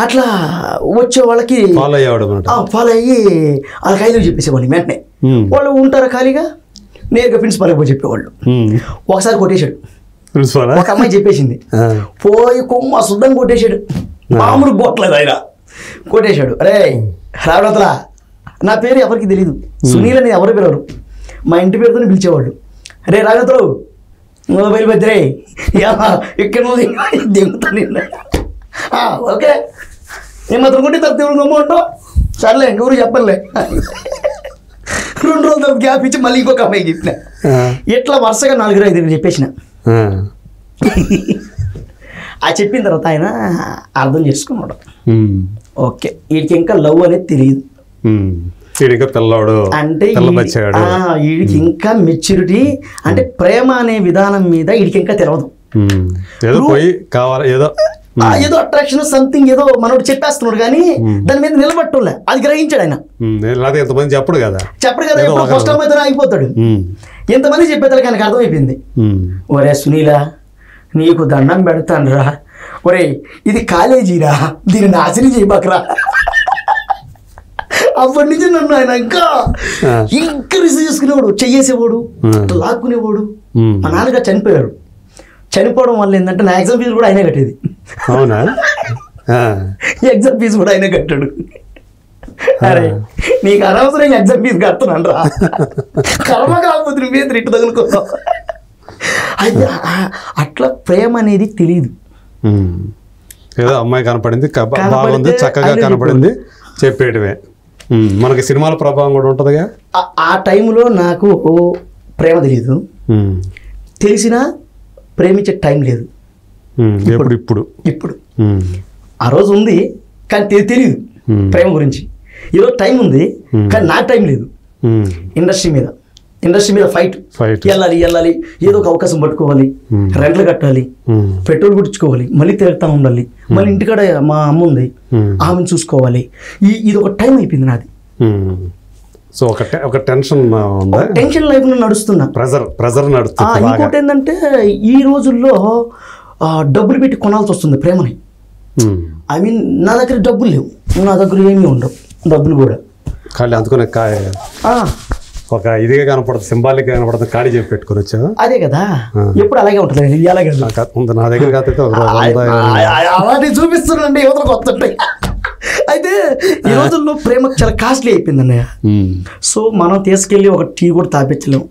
అట్లా వచ్చే వాళ్ళకి ఫాలో అయ్యి వాళ్ళకి ఐదు చెప్పేసేవాడిని వెంటనే. వాళ్ళు ఉంటారు ఖాళీగా, నేరుగా ప్రిన్సిపాల్కి పోయి చెప్పేవాళ్ళు. ఒకసారి కొట్టేశాడు ఒక అమ్మాయి, చెప్పేసింది పోయి కొమ్మ శుద్ధం కొట్టేశాడు. మామూలు బొట్టలేదు ఆయన, కొట్టేశాడు. అరే రావడతలా, నా పేరు ఎవరికి తెలీదు, సునీల్ అని ఎవరు పిలవరు, మా ఇంటి పేరుతో పిలిచేవాళ్ళు. అరే రాగతలు మొబైల్ బద్రే ఇక్కడ దిగుతాను. ఓకే నేను మాత్రం కొట్టి తర్వాత దేవుడు గమ్మ ఉంటావు, సర్లే ఎవరు చెప్పలే. 2 రోజుల తర్వాత గ్యాప్ ఇచ్చి మళ్ళీ ఇంకొక అమ్మాయికి చెప్పిన. ఇట్లా వరుసగా 4-5 చెప్పేసిన. ఆ చెప్పిన తర్వాత ఆయన అర్థం చేసుకున్నాడు. ఓకే వీడికి ఇంకా లవ్ అనేది తెలియదు, అంటే వీడికి ఇంకా మెచ్యూరిటీ అంటే ప్రేమ అనే విధానం మీద వీడికి ఇంకా తెలియదు. ఏదో అట్రాక్షన్ సంథింగ్ ఏదో మనోడు చెప్పేస్తున్నాడు కానీ దాని మీద నిలబట్టలే, అది గ్రహించాడు ఆయన. చెప్పడు కదా ఫస్ట్ టైం అయితే ఆగిపోతాడు. ఎంతమంది చెప్పేదానికి ఆయనకు అర్థమైపోయింది. ఒరే సునీలా నీకు దండం పెడతాను రా, ఒరే ఇది కాలేజీరా, దీన్ని నాశనం చేయబాకరా. అప్పటి నుంచి నన్ను ఆయన ఇంకా రిసీవ్ చేసుకునేవాడు, చెయ్యేసేవాడు, లాక్కునేవాడు. మా నాన్నగారు చనిపోయాడు. చనిపోవడం వల్ల ఏంటంటే నా ఎగ్జామ్ ఫీజు కూడా ఆయనే కట్టేది. అవునా? ఎగ్జామ్ ఫీజు కూడా ఆయనే కట్టాడు. అరే నీకు అనవసరంగా ఎగ్జామ్ ఫీజు కడుతున్నాను రా, కర్మ కాకపోతే నువ్వేంద్ర ఇటు తగులుకున్నావు. అది అట్లా ప్రేమ అనేది తెలియదు. ఏదో అమ్మాయి కనపడింది, బాగుంది, చక్కగా కనపడింది, చెప్పేయడమే. మనకి సినిమాల ప్రభావం కూడా ఉంటుందిగా. ఆ టైంలో నాకు ప్రేమ తెలియదు, తెలిసినా ప్రేమించే టైం లేదు. ఇప్పుడు ఆ రోజు ఉంది కానీ తెలియదు ప్రేమ గురించి. ఈరోజు టైం ఉంది కానీ నాకు టైం లేదు. ఇండస్ట్రీ మీద ఫైట్, వెళ్ళాలి ఏదో ఒక అవకాశం పట్టుకోవాలి, రెంట్లు కట్టాలి, పెట్రోల్ కొట్టించుకోవాలి, మళ్ళీ తిరుగుతూ ఉండాలి, మళ్ళీ ఇంటికాడ మా అమ్మ ఉంది ఆమెను చూసుకోవాలి. ఇది ఒక టైం అయిపోయింది నాది. సో ఒక టెన్షన్ లైఫ్ లో నడుస్తున్నా, ప్రెజర్ నడుస్తుంది. ఇంకోటి ఏంటంటే ఈ రోజుల్లో డబ్బులు పెట్టి కొనాల్సి వస్తుంది ప్రేమని. ఐ మీన్ నా దగ్గర డబ్బులు లేవు, నా దగ్గర ఏమీ ఉండవు డబ్బులు కూడా. ఖాళీ అందుకునే ఒక ఇదిగా కనపడుతుంది, సింబాలిక్ గా కనపడుతుంది, ఖాళీ చెప్పి పెట్టుకుని వచ్చా. అదే కదా, ఎప్పుడు అలాగే ఉంటుంది. అలాగే నా దగ్గర అలాంటి చూపిస్తున్నాండి యువతలకు వస్తుంటాయి. అయితే ఈ రోజుల్లో ప్రేమ చాలా కాస్ట్లీ అయిపోయింది అన్నయ్య. సో మనం తీసుకెళ్ళి ఒక టీ కూడా తాపించలేము.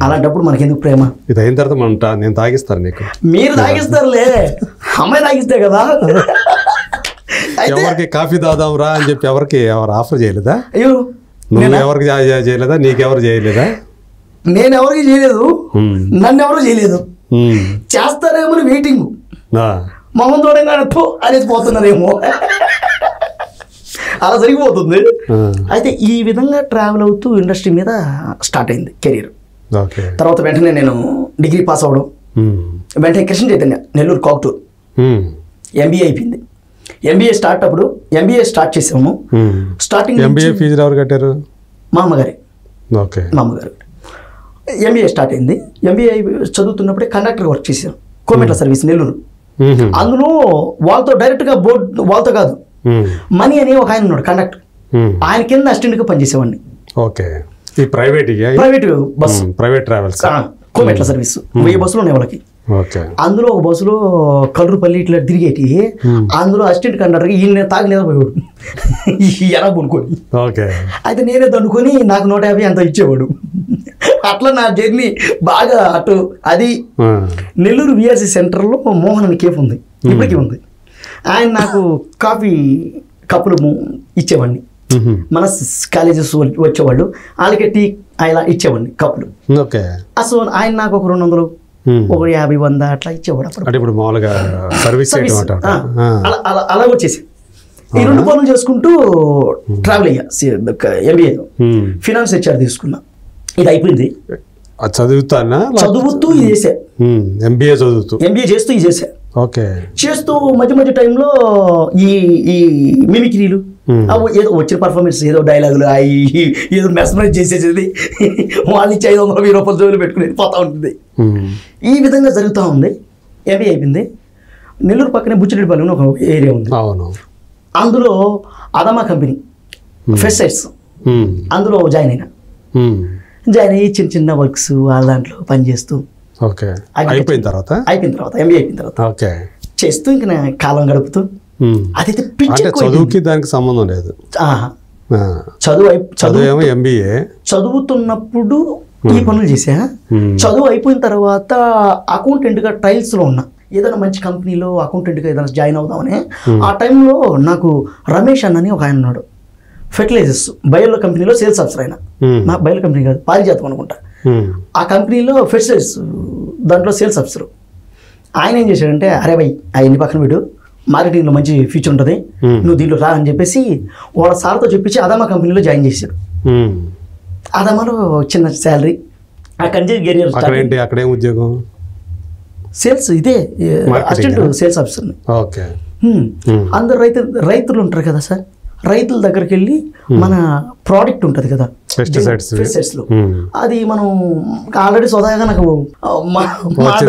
అలాంటప్పుడు మనకెందుకు ప్రేమ? ఇది అయిన తర్వాత నేను తాగిస్తాను, నీకు మీరు తాగిస్తారులే, అమ్మాయి తాగిస్తే కదా. ఎవరికి కాఫీ తాదాం రా అని చెప్పి ఎవరు ఆఫర్ చేయలేదా? అయ్యో నువ్వు ఎవరికి చేయలేదా? నీకెవరు చేయలేదా? నేను ఎవరికి చేయలేదు, నన్ను ఎవరు చేయలేదు. చేస్తారేమో వెయిటింగ్, మొహం చూడంగానే అనేది పోతున్నారేమో, అలా జరిగిపోతుంది. అయితే ఈ విధంగా ట్రావెల్ అవుతూ ఇండస్ట్రీ మీద స్టార్ట్ అయింది కెరీర్. తర్వాత వెంటనే నేను డిగ్రీ పాస్ అవ్వడం, వెంటనే కృష్ణ చైతన్య నెల్లూరు కాక్టూర్ ఎంబీఏ అయిపోయింది. ఎంబీఏ స్టార్ట్ చేసాము. స్టార్టింగ్ ఫీజు ఎవరు కట్టారు? మా అమ్మగారు. ఎంబీఏ స్టార్ట్ అయింది. ఎంబీఏ చదువుతున్నప్పుడే కండక్టర్ వర్క్ చేసాను కోమెట్ల సర్వీస్ నెల్లూరు. అందులో వాళ్ళతో డైరెక్ట్గా బోర్డు, వాళ్ళతో కాదు, మనీ అని ఒక ఆయన ఉన్నాడు కండక్టర్, ఆయన కింద అసిస్టెంట్గా పనిచేసేవాడిని. ప్రైవేట్ బస్, ప్రైవేట్ ట్రావెల్స్, కోమెట్ల సర్వీస్ 1000 బస్సులు ఉన్నాయి వాళ్ళకి. అందులో ఒక బస్సులో కల్లూరుపల్లి ఇట్లా తిరిగేటి, అందులో అసిస్టెంట్ కండక్టర్కి ఈయన తాగి నిద్రపోయాడు ఎలా కొనుక్కొని. అయితే నేనే దండుకొని నాకు 150 అంత ఇచ్చేవాడు. అట్లా నా జర్నీ బాగా అటు. అది నెల్లూరు విఆర్సీ సెంటర్లో మోహన్ అని కేఫ్ ఉంది, ఇప్పటికీ ఉంది. ఆయన నాకు కాఫీ కప్పులు ఇచ్చేవాడిని. మన కాలేజెస్ వచ్చేవాళ్ళు, వాళ్ళకి టీ ఇలా ఇచ్చేవాడిని కప్పులు. సో ఆయన నాకు ఒక 200, ఒక 50, 100 అట్లా ఇచ్చేవాడు. అలా వచ్చేసి ఈ 2 పనులు చేసుకుంటూ ట్రావెల్ అయ్యా. ఎంబీఏ ఫినాన్స్ హెచ్ఆర్ తీసుకున్నా. ఇది అయిపోయింది. చదువుతూ ఇది చేసా. ఎంబీఏ చేస్తూ ఇది చేసా. చేస్తూ మధ్య టైంలో ఈ మిమిక్రీలు, ఏదో వచ్చిన పర్ఫార్మెన్స్, ఏదో డైలాగులు ఏదో మెస్మరైజ్ చేసేసేది, వాళ్ళు ఇచ్చి 500 రూపాయలు జోలు పెట్టుకునేది పోతా ఉంటుంది. ఈ విధంగా జరుగుతూ ఉంది. ఎంబీఏ అయిపోయింది. నెల్లూరు పక్కనే బుచ్చిరెడ్డిపల్లి ఒక ఏరియా ఉంది. అందులో అదమా కంపెనీ ఫెస్ట్ సైట్స్ అందులో జాయిన్ అయ్యి చిన్న చిన్న వర్క్స్ వాళ్ళ దాంట్లో పనిచేస్తూ అయిపోయిన తర్వాత ఎంబీఏ అయిపోయిన తర్వాత చేస్తూ ఇంక కాలం గడుపుతూ అదైతే చదువుకి దానికి సంబంధం లేదు. చదువు ఎంబీఏ చదువుతున్నప్పుడు ఈ పనులు చేసా. చదువు అయిపోయిన తర్వాత అకౌంటెంట్గా ట్రయల్స్లో ఉన్నా. ఏదైనా మంచి కంపెనీలో అకౌంటెంట్గా ఏదైనా జాయిన్ అవుదామని ఆ టైంలో నాకు రమేష్ అన్నని ఒక ఆయన ఉన్నాడు, ఫెర్టిలైజర్స్ బయోలో కంపెనీలో సేల్స్ ఆఫీసర్. ఆయన మా బయోలో కంపెనీ కాదు, పారిజాతం అనుకుంటా. ఆ కంపెనీలో ఫెర్టిలైజర్స్ దాంట్లో సేల్స్ ఆఫీసర్. ఆయన ఏం చేశాడంటే, అరే భయ్ అవన్నీ పక్కన పెట్టు, మార్కెటింగ్లో మంచి ఫ్యూచర్ ఉంటుంది, నువ్వు దీంట్లో రా అని చెప్పేసి వాళ్ళ సార్తో చెప్పించి అదమా కంపెనీలో జాయిన్ చేశాడు. అదమాలో చిన్న శాలరీ. అక్కడి నుంచి కెరియర్ అక్కడే ఉద్యోగం సేల్స్, ఇదే అసిస్టెంట్ సేల్స్ ఆఫీసర్. అందరు రైతులు ఉంటారు కదా సార్, రైతుల దగ్గరికి వెళ్ళి మన ప్రోడక్ట్ ఉంటుంది కదా పెస్టిసైడ్స్లో, అది మనం ఆల్రెడీ సొదాగా నాకు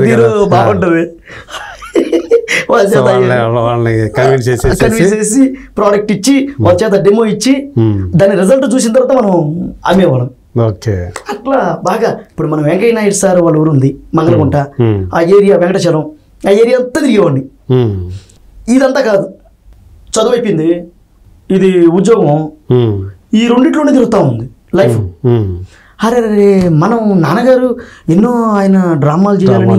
తీరు బాగుంటుంది, చేసి ప్రోడక్ట్ ఇచ్చి వాళ్ళ చేత డెమో ఇచ్చి దాని రిజల్ట్ చూసిన తర్వాత మనం అమ్మేవాళ్ళం. అట్లా బాగా ఇప్పుడు మనం వెంకయ్య నాయుడు సార్ వాళ్ళ ఊరు ఉంది మంగళగుంట, ఆ ఏరియా వెంకటచలం, ఆ ఏరియా అంతా తిరిగేవాడిని. ఇదంతా కాదు, చదువు అయిపోయింది, ఇది ఉద్యోగం, ఈ రెండిట్లోనే తిరుగుతూ ఉంది లైఫ్. అరే రే మనం నాన్నగారు ఎన్నో ఆయన డ్రామాలు చేయాలని,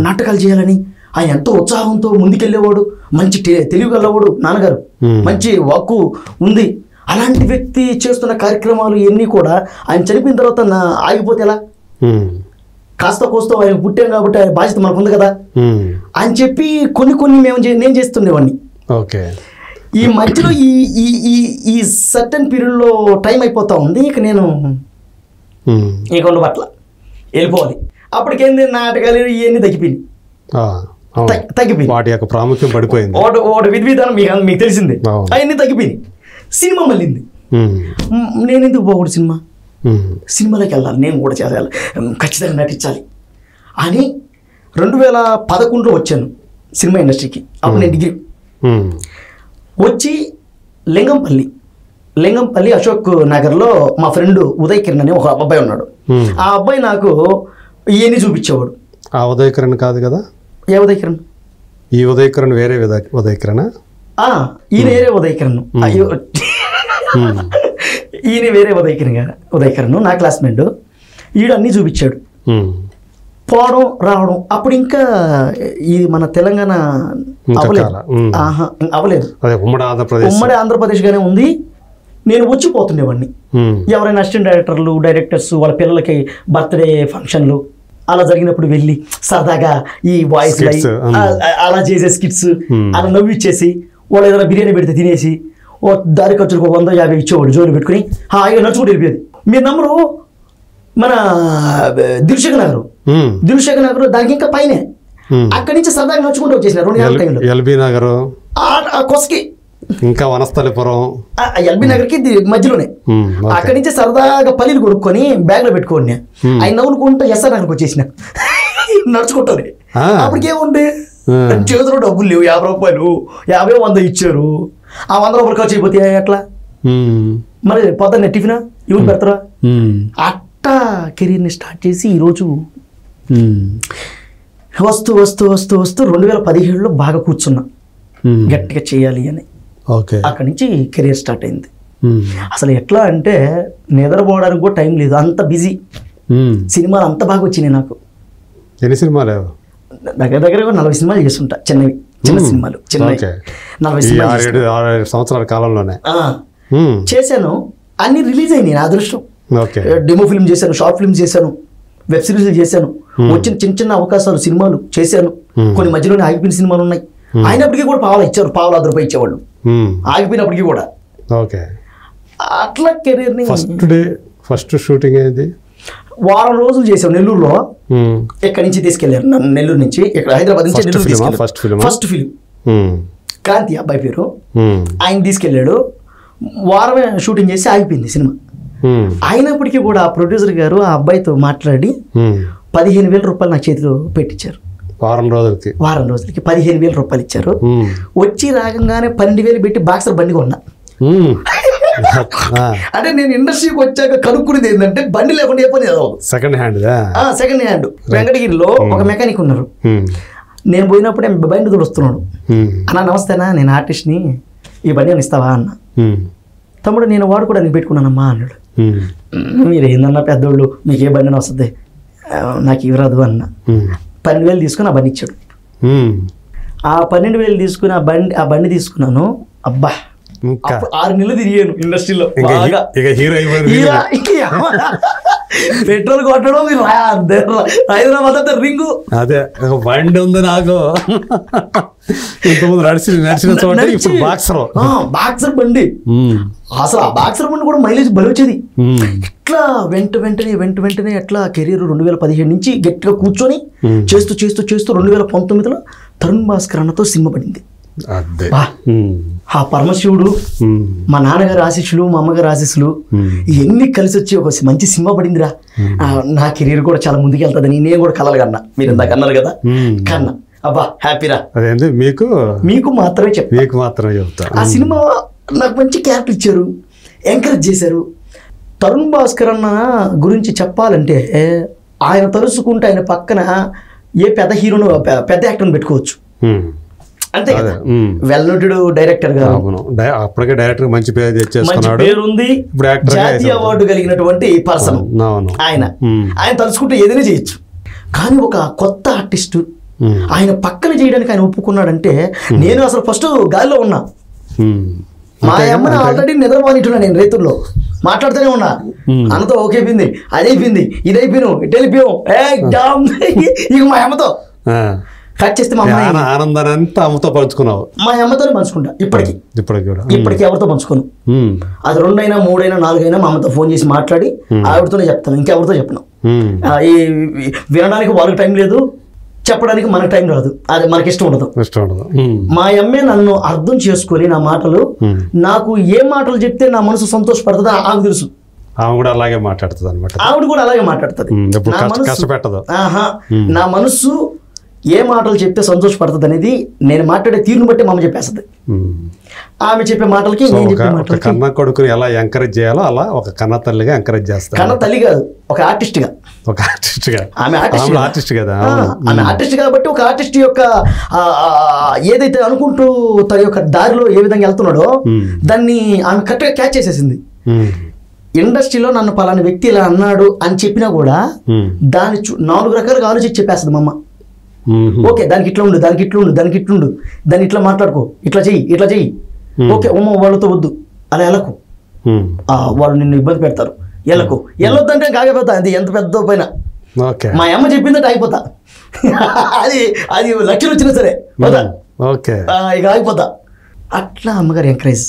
నాటకాలు చేయాలని ఆయన ఎంతో ఉత్సాహంతో ముందుకెళ్ళేవాడు, మంచి తెలివి గలవాడు నాన్నగారు, మంచి వాక్కు ఉంది. అలాంటి వ్యక్తి చేస్తున్న కార్యక్రమాలు ఇవన్నీ కూడా ఆయన చనిపోయిన తర్వాత ఆగిపోతే ఎలా? కాస్త కోస్తో ఆయన పుట్టాం కాబట్టి ఆయన బాధ్యత మనకు ఉంది కదా అని చెప్పి కొన్ని నేను చేస్తుండేవాడిని. ఈ మధ్యలో ఈ సర్టన్ పీరియడ్లో టైం అయిపోతా ఉంది, ఇక నేను ఇక ఉండు పట్ల వెళ్ళిపోవాలి. అప్పటికేంది నాటకాలు ఇవన్నీ తగ్గిపోయింది. వాటి యొక్క ప్రాముఖ్యం పడిపోయింది, వాటి విధానం మీకు తెలిసిందే, అవన్నీ తగ్గిపోయింది. సినిమా మళ్ళీంది. నేను ఎందుకు పోకూడదు, సినిమాలోకి వెళ్ళాలి, నేను కూడా చేయాలి, ఖచ్చితంగా నటించాలి అని 2011లో వచ్చాను సినిమా ఇండస్ట్రీకి. అప్పుడు నేను డిగ్రీ వచ్చి లింగంపల్లి అశోక్ నగర్లో మా ఫ్రెండ్ ఉదయ్ కిరణ్ అని ఒక అబ్బాయి ఉన్నాడు. ఆ అబ్బాయి నాకు ఇవన్నీ చూపించేవాడు. ఆ ఉదయ్ కిరణ్ కాదు కదా? ఏ ఉదయ్ కిరణ్? ఈ ఉదయ్ కిరణ్ వేరే ఉదయ్ కిరణ్, ఈయన వేరే ఉదయ్ కిరణ్. అయ్యో, ఈయన వేరే ఉదయ్ కిరణ్ నా క్లాస్మేట్. ఈడు అన్నీ చూపించాడు, పోవడం రావడం. అప్పుడు ఇంకా ఇది మన తెలంగాణ అవ్వలేదు, ఉమ్మడి ఆంధ్రప్రదేశ్ గానే ఉంది. నేను వచ్చిపోతుండేవాడిని. ఎవరైనా అసిస్టెంట్ డైరెక్టర్స్ వాళ్ళ పిల్లలకి బర్త్డే ఫంక్షన్లు అలా జరిగినప్పుడు వెళ్ళి సరదాగా ఈ వాయిస్ అలా చేసే స్కిట్స్ అలా నవ్విచ్చేసి, వాళ్ళు ఏదైనా బిర్యానీ పెడితే తినేసి ఓ దారి ఖర్చులకు 150 ఇచ్చేవాడు, జోలు పెట్టుకుని హాయిగా నడుచుకుంటూ వెళ్ళిపోయేది. మీరు నమ్మరు, మన దిల్షుక్ నగర్ దానికి ఇంకా పైనే, అక్కడి నుంచి సరదాగా నడుచుకుంటూ వచ్చేసిన 2 గంటల టైంలో ఎల్బీ నగర్ కొసకి, ఇంకా వనస్థలిపురం, ఎల్బీ నగర్కి మధ్యలోనే. అక్కడి నుంచి సరదాగా పల్లీలు కొనుక్కొని బ్యాగ్ లో పెట్టుకోండి, ఆయన నవ్వుకుంటూ ఎస్ఆర్ నగర్కి వచ్చేసిన నడుచుకుంటారు. అప్పటికేముండే చేతిలో డబ్బులు లేవు, 50 రూపాయలు 50 100 ఇచ్చారు. ఆ 100 రూపాయలు ఖర్చు అయిపోతే ఎట్లా మరి? పొద్దున్నే టిఫిన్ ఎవరు పెడతారా? అట్టా కెరీర్ని స్టార్ట్ చేసి ఈరోజు వస్తూ 2017లో బాగా కూర్చున్నా, గట్టిగా చేయాలి అని. అక్కడి నుంచి కెరీర్ స్టార్ట్ అయింది. అసలు ఎట్లా అంటే నిద్రపోవడానికి కూడా టైం లేదు, అంత బిజీ. సినిమాలు అంత బాగా వచ్చినాయి నాకు. ఎన్ని సినిమాలు? దగ్గర 40 సినిమాలు చేస్తుంటా, చిన్న సినిమాలు 40 సంవత్సరాల కాలంలోనే చేశాను. అన్ని రిలీజ్ అయినాయి, నా అదృష్టం. డెమో ఫిల్మ్ చేశాను, షార్ట్ ఫిల్మ్ చేశాను, వెబ్ సిరీస్లు చేశాను, వచ్చిన చిన్న అవకాశాలు సినిమాలు చేశాను. కొన్ని మధ్యలోనే ఆగిపోయిన సినిమాలు ఉన్నాయి, అయినప్పటికీ కూడా పావలా ఇచ్చారు, పావలా ₹1 ఇచ్చేవాళ్ళు ఆగిపోయినప్పటికీ కూడా. అట్లా కెరీర్ని ఫస్ట్ షూటింగ్ అయింది వారం రోజులు చేసాం నెల్లూరులో. ఎక్కడి నుంచి తీసుకెళ్లారు నన్ను, నెల్లూరు నుంచి, ఇక్కడ హైదరాబాద్ నుంచి నెల్లూరు తీసుకెళ్ళారు. ఫస్ట్ ఫిల్మ్ క్రాంతి అబ్బాయి పేరు, ఆయన తీసుకెళ్ళాడు. వారమే షూటింగ్ చేసి ఆగిపోయింది సినిమా. అయినప్పటికీ కూడా ఆ ప్రొడ్యూసర్ గారు ఆ అబ్బాయితో మాట్లాడి 15,000 రూపాయలు నా చేతిలో పెట్టించారు. వారం రోజులకి 15,000 రూపాయలు ఇచ్చారు. వచ్చి రాగంగానే 12,000 పెట్టి బాక్సర్ బండి కొన్నా. అంటే నేను ఇండస్ట్రీకి వచ్చాక కనుక్కునేది ఏంటంటే బండి లేకుండా ఏ పని సెకండ్ హ్యాండ్. వెంకటగిరిలో ఒక మెకానిక్ ఉన్నారు. నేను పోయినప్పుడే బండి తుడుస్తున్నాడు. అన్నా నమస్తేనా, నేను ఆర్టిస్ట్ని, ఈ బండి అని ఇస్తావా అన్న. తమ్ముడు నేను వాడుకోవడానికి పెట్టుకున్నానమ్మా అన్నాడు. మీరు ఏందన్నా పెద్దోళ్ళు, మీకు ఏ బండి వస్తుంది, నాకు ఇవ్వరాదు అన్న. 12,000 తీసుకుని ఆ బండి ఇచ్చాడు. ఆ 12,000 తీసుకుని ఆ బండి తీసుకున్నాను. అబ్బా 6 నెలలు తిరిగాను ఇండస్ట్రీలో. పెట్రోల్ కొట్టడం హైదరాబాద్ అంతా రింగు. అదే బండి ఉంది నాకు. నడిచిన చోట ఇప్పుడు బాక్సర్ బండి. అసలు ఆ బాక్సర్ బండి కూడా మైలేజ్ బలి వచ్చేది. ఇట్లా వెంటనే ఎట్లా కెరీర్ 2015 నుంచి గట్టిగా కూర్చొని చేస్తూ 2019లో తరుణ్ భాస్కర్ అన్నతో సినిమా పడింది. ఆ పరమశివుడు, మా నాన్నగారి ఆశీస్సులు, మా అమ్మగారి ఆశీస్సులు ఇవన్నీ కలిసి వచ్చి ఒక మంచి సినిమా పడిందిరా. నా కెరీర్ కూడా చాలా ముందుకు వెళ్తుందని నేను కూడా కలలు కన్నా. మీరు ఇందాక అన్నారు కదా, కన్నా. అబ్బా హ్యాపీరా. మీకు మాత్రమే చెప్తా. ఆ సినిమా నాకు మంచి క్యారెక్టర్ ఇచ్చారు, ఎంకరేజ్ చేశారు. తరుణ్ భాస్కర్ అన్న గురించి చెప్పాలంటే ఆయన తలుసుకుంటే ఆయన పక్కన ఏ పెద్ద హీరోను, పెద్ద యాక్టర్ని పెట్టుకోవచ్చు. అంతే కదా, వెల్ నోటెడ్ డైరెక్టర్ గా, అప్పటికే డైరెక్టర్ మంచి పేరు ఉంది, జాతీయ అవార్డు కలిగినటువంటి పర్సన్ ఆయన. తలుచుకుంటే ఏదైనా చేయొచ్చు. కానీ ఒక కొత్త ఆర్టిస్ట్ ఆయన పక్కన చేయడానికి ఆయన ఒప్పుకున్నాడంటే నేను అసలు ఫస్ట్ గాలిలో ఉన్నా. మా అమ్మని ఆల్రెడీ నిద్రపోనిట్టున్నా, నేను రైతుల్లో మాట్లాడుతూనే ఉన్నా. అన్నతో ఓకేపోయింది, అదైపోయింది, ఇదైపోయాను, ఇటు వెళ్ళిపోయాం. ఇక మా అమ్మతో కట్ చేస్తే మా అమ్మ ఆనందాన్ని అంతా అమ్మతో పంచుకున్నావు. మా అమ్మతోనే పంచుకుంటా ఇప్పటికి ఎవరితో పంచుకోను. అది 2 అయినా 3 అయినా 4 అయినా మా అమ్మతో ఫోన్ చేసి మాట్లాడి ఆవిడతోనే చెప్తాను, ఇంకెవరితో చెప్పను. ఈ వినడానికి వాళ్ళకి టైం లేదు, చెప్పడానికి మనకు టైం రాదు, అది మనకి ఇష్టం ఉండదు. మా అమ్మే నన్ను అర్థం చేసుకొని నా మాటలు, నాకు ఏ మాటలు చెప్తే నా మనసు సంతోషపడుతుందో ఆమెకు తెలుసు. ఆవిడ కూడా అలాగే మాట్లాడుతుంది అనమాట. నా మనసు ఏ మాటలు చెప్తే సంతోషపడుతుంది అనేది నేను మాట్లాడే తీరును బట్టి మా అమ్మ చెప్పేస్తుంది. ఆమె చెప్పే మాటలకి కన్న కొడుకుని ఎలా ఎంకరేజ్ చేయాలో అలా ఒక కన్న తల్లిగా ఎంకరేజ్ చేస్తారు. కన్న తల్లి కాదు, ఒక ఆర్టిస్ట్ గా. ఆమె ఆర్టిస్ట్ కదా, ఆమె ఆర్టిస్ట్ కాబట్టి ఒక ఆర్టిస్ట్ యొక్క ఏదైతే అనుకుంటూ తన యొక్క దారిలో ఏ విధంగా వెళ్తున్నాడో దాన్ని ఆమె కరెక్ట్గా క్యాచ్ చేసేసింది. ఇండస్ట్రీలో నన్ను పలానా వ్యక్తి ఇలా అన్నాడు అని చెప్పినా కూడా దాన్ని 4 రకాలుగా ఆలోచించి చెప్పేస్తుంది మా అమ్మ. ఓకే, దానికి ఇట్లా ఉండు, దానికి ఇట్లుండు, దానికి ఇట్లుండు, దాన్ని ఇట్లా మాట్లాడుకో, ఇట్లా చెయ్యి. ఓకే, వాళ్ళతో వద్దు, అలా వెళ్ళకు, వాళ్ళు నిన్ను ఇబ్బంది పెడతారు, వెళ్ళొద్దంటే కాకపోతా. అది ఎంత పెద్ద పైన మా అమ్మ చెప్పిందంటే అయిపోతా. అది లక్షలు వచ్చినా సరే ఇక ఆగిపోతా. అట్లా అమ్మగారు ఎంకరేజ్.